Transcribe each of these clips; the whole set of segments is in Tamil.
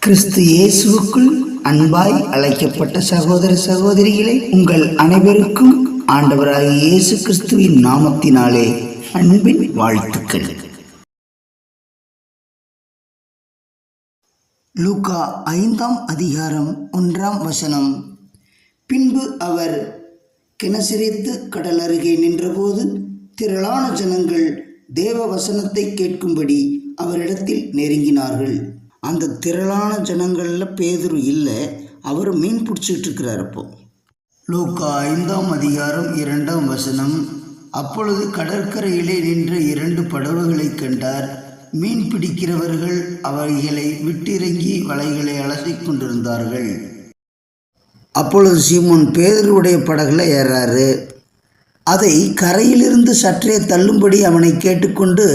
கிறிஸ்து இயேசுவுக்குள் அன்பாய் அழைக்கப்பட்ட சகோதர சகோதரிகளை, உங்கள் அனைவருக்கும் ஆண்டவராகிய இயேசு கிறிஸ்துவின் நாமத்தினாலே அன்பின் வாழ்த்துக்கள். லூக்கா 5ஆம் அதிகாரம் 1ஆம் வசனம். பின்பு அவர் கெனசரேத்து கடல் அருகே நின்றபோது திரளான ஜனங்கள் தேவ வசனத்தை கேட்கும்படி அவரிடத்தில் நெருங்கினார்கள். அந்த திரளான ஜனங்களில் பேதுரு இல்லை, அவர் மீன் பிடிச்சிட்டு இருக்கிறார். அப்போ லூக்கா 5ஆம் அதிகாரம் 2ஆம் வசனம். அப்பொழுது கடற்கரையிலே நின்ற 2 படகுகளை கண்டார். மீன் பிடிக்கிறவர்கள் அவைகளை விட்டிறங்கி வலைகளை அலசிக் கொண்டிருந்தார்கள். அப்பொழுது சீமோன் பேதுருவுடைய படகுல ஏறாரு. அதை கரையிலிருந்து சற்றே தள்ளும்படி அவனை கேட்டுக்கொண்டு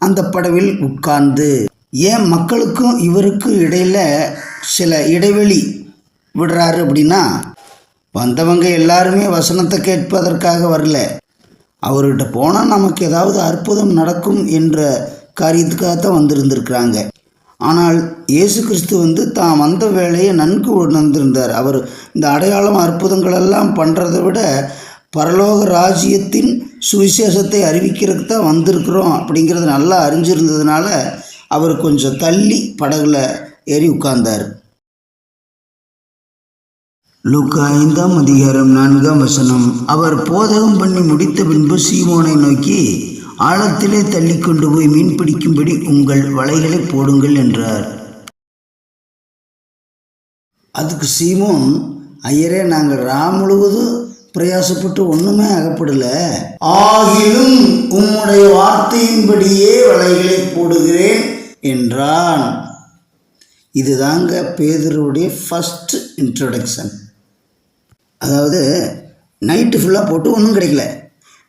அந்த படவில் உட்கார்ந்து, ஏன் மக்களுக்கும் இவருக்கும் இடையில் சில இடைவெளி விடுறாரு அப்படின்னா, வந்தவங்க எல்லாருமே வசனத்தை கேட்பதற்காக வரல, அவர்கிட்ட போனால் நமக்கு ஏதாவது அற்புதம் நடக்கும் என்ற காரியத்துக்காகத்தான் வந்திருந்திருக்கிறாங்க. ஆனால் இயேசு கிறிஸ்து தான் வந்த வேலையை நன்கு உணர்ந்திருந்தார். அவர் இந்த அடையாளம் அற்புதங்களெல்லாம் பண்ணுறதை விட பரலோக ராஜ்யத்தின் சுவிசேஷத்தை அறிவிக்கிறதுக்கு தான் வந்திருக்கிறோம் அப்படிங்கிறது நல்லா அறிஞ்சிருந்ததுனால அவர் கொஞ்சம் தள்ளி படகுல ஏறி உட்கார்ந்தார். லூக்கா 5ஆம் அதிகாரம் 4ஆம் வசனம். அவர் போதகம் பண்ணி முடித்த பின்பு சீமோனை நோக்கி, ஆழத்திலே தள்ளி கொண்டு போய் மீன் பிடிக்கும்படி உங்கள் வலைகளை போடுங்கள் என்றார். அதுக்கு சீமோன், ஐயரே, நாங்கள் முழுவதும் பிரயாசப்பட்டு ஒன்றுமே அகப்படல, ஆகிலும் உம்முடைய வார்த்தையின்படியே வலைகளை போடுகிறேன் என்றான். இதுதாங்க பேதுருவுடைய ஃபர்ஸ்ட் இன்ட்ரோடக்ஷன். அதாவது நைட்டு ஃபுல்லாக போட்டு ஒன்றும் கிடைக்கல,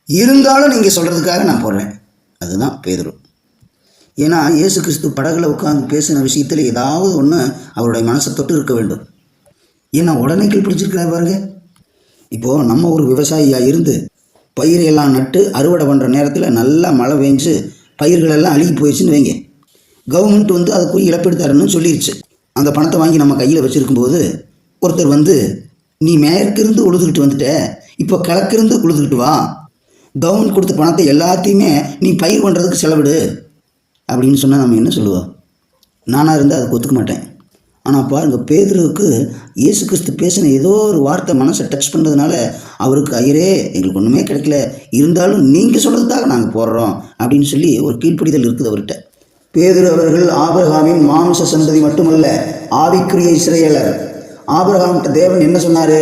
இருந்தாலும் நீங்கள் சொல்கிறதுக்காக நான் போடுறேன். அதுதான் பேதுரு. ஏன்னா இயேசு கிறிஸ்து படகுல உட்காந்து பேசின விஷயத்தில் ஏதாவது ஒன்று அவருடைய மனசை தொட்டு இருக்க வேண்டும். ஏன்னா உடனே பிடிச்சிருக்கிறார் பாருங்க. இப்போது நம்ம ஒரு விவசாயியாக இருந்து பயிரையெல்லாம் நட்டு அறுவடை பண்ணுற நேரத்தில் நல்லா மழை பெஞ்சு பயிர்களெல்லாம் அழுகி போயிடுச்சுன்னு வைங்க. கவர்மெண்ட் அதுக்குரிய இழப்பீடு தரணும்னு சொல்லிடுச்சு. அந்த பணத்தை வாங்கி நம்ம கையில் வச்சுருக்கும்போது ஒருத்தர் நீ மேற்கிருந்து உழுதுகிட்டு வந்துட்ட, இப்போ கிழக்கிருந்து உழுதுகிட்டு வா, கவர்மெண்ட் கொடுத்த பணத்தை எல்லாத்தையுமே நீ பயிர் பண்ணுறதுக்கு செலவிடு அப்படின்னு சொன்னால் நம்ம என்ன சொல்லுவோம்? நானாக இருந்தால் அதுக்கு ஒத்துக்க மாட்டேன். ஆனால் பாருங்க, பேதுருவுக்கு இயேசு கிறிஸ்து பேசின ஏதோ ஒரு வார்த்தை மனசை டச் பண்ணுறதுனால அவருக்கு, ஐயரே, எங்களுக்கு ஒன்றுமே கிடைக்கல, இருந்தாலும் நீங்கள் சொல்கிறதுக்காக நாங்கள் போடுறோம் அப்படின்னு சொல்லி ஒரு கீழ்ப்படிதல் இருக்குது அவர்கிட்ட. பேதுரு அவர்கள் ஆபிரகாமின் மாம்ச சந்ததி மட்டுமல்ல, ஆவிக்குரிய இஸ்ரவேலர். ஆபிரகாம்கிட்ட தேவன் என்ன சொன்னார்?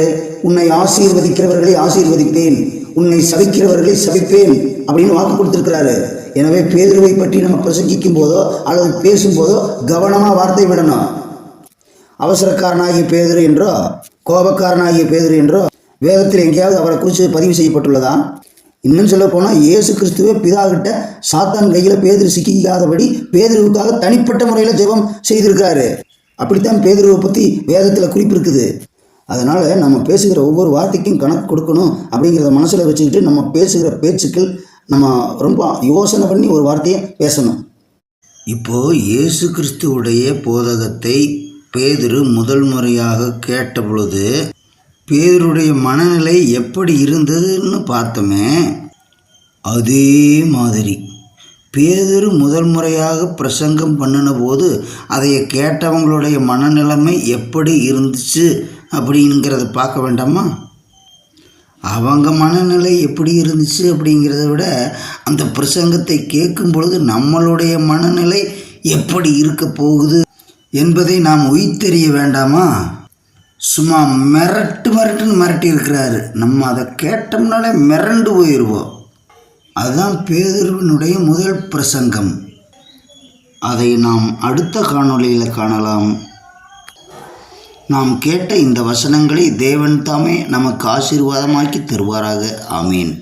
உன்னை ஆசீர்வதிக்கிறவர்களை ஆசீர்வதிப்பேன், உன்னை சபிக்கிறவர்களை சபிப்பேன் அப்படின்னு வாக்கு கொடுத்துருக்கிறாரு. எனவே பேதுருவை பற்றி நம்ம பிரசங்கிக்கும் போதோ அல்லது பேசும்போதோ கவனமாக வார்த்தை விடணும். அவசரக்காரனாகிய பேதுரு என்றோ கோபக்காரனாகிய பேதுரு என்றோ வேதத்தில் எங்கேயாவது அவரை குறித்து பதிவு செய்யப்பட்டுள்ளதா? இன்னும் சொல்ல போனால் இயேசு கிறிஸ்துவே பிதாகிட்ட சாத்தான் கையில் பேதுரு சிக்காதபடி பேதுருவுக்காக தனிப்பட்ட முறையில் ஜெபம் செய்திருக்காரு. அப்படித்தான் பேதுருவை பற்றி வேதத்தில் குறிப்பு இருக்குது. அதனால் நம்ம பேசுகிற ஒவ்வொரு வார்த்தைக்கும் கணக்கு கொடுக்கணும் அப்படிங்கிறத மனசில் வச்சுக்கிட்டு நம்ம பேசுகிற பேச்சுக்கள் நம்ம ரொம்ப யோசனை பண்ணி ஒரு வார்த்தையை பேசணும். இப்போது இயேசு கிறிஸ்துவுடைய போதகத்தை பேதுரு முதல் முறையாக கேட்ட பொழுது பேதுருடைய மனநிலை எப்படி இருந்ததுன்னு பார்த்தோமே, அதே மாதிரி பேதுரு முதல் முறையாக பிரசங்கம் பண்ணின போது அதை கேட்டவங்களுடைய மனநிலைமை எப்படி இருந்துச்சு அப்படிங்கிறத பார்க்க வேண்டாமா? அவங்க மனநிலை எப்படி இருந்துச்சு அப்படிங்கிறத விட அந்த பிரசங்கத்தை கேட்கும் பொழுது நம்மளுடைய மனநிலை எப்படி இருக்க போகுது என்பதை நாம் உயிர்த்தெறிய வேண்டாமா? சும்மா மிரட்டுன்னு மிரட்டி இருக்கிறாரு. நம்ம அதை கேட்டோம்னாலே மிரண்டு போயிடுவோம். அதுதான் பேதுருவினுடைய முதல் பிரசங்கம். அதை நாம் அடுத்த காணொளியில் காணலாம். நாம் கேட்ட இந்த வசனங்களை தேவன் தாமே நமக்கு ஆசீர்வாதமாக்கி தருவாராக. ஆமீன்.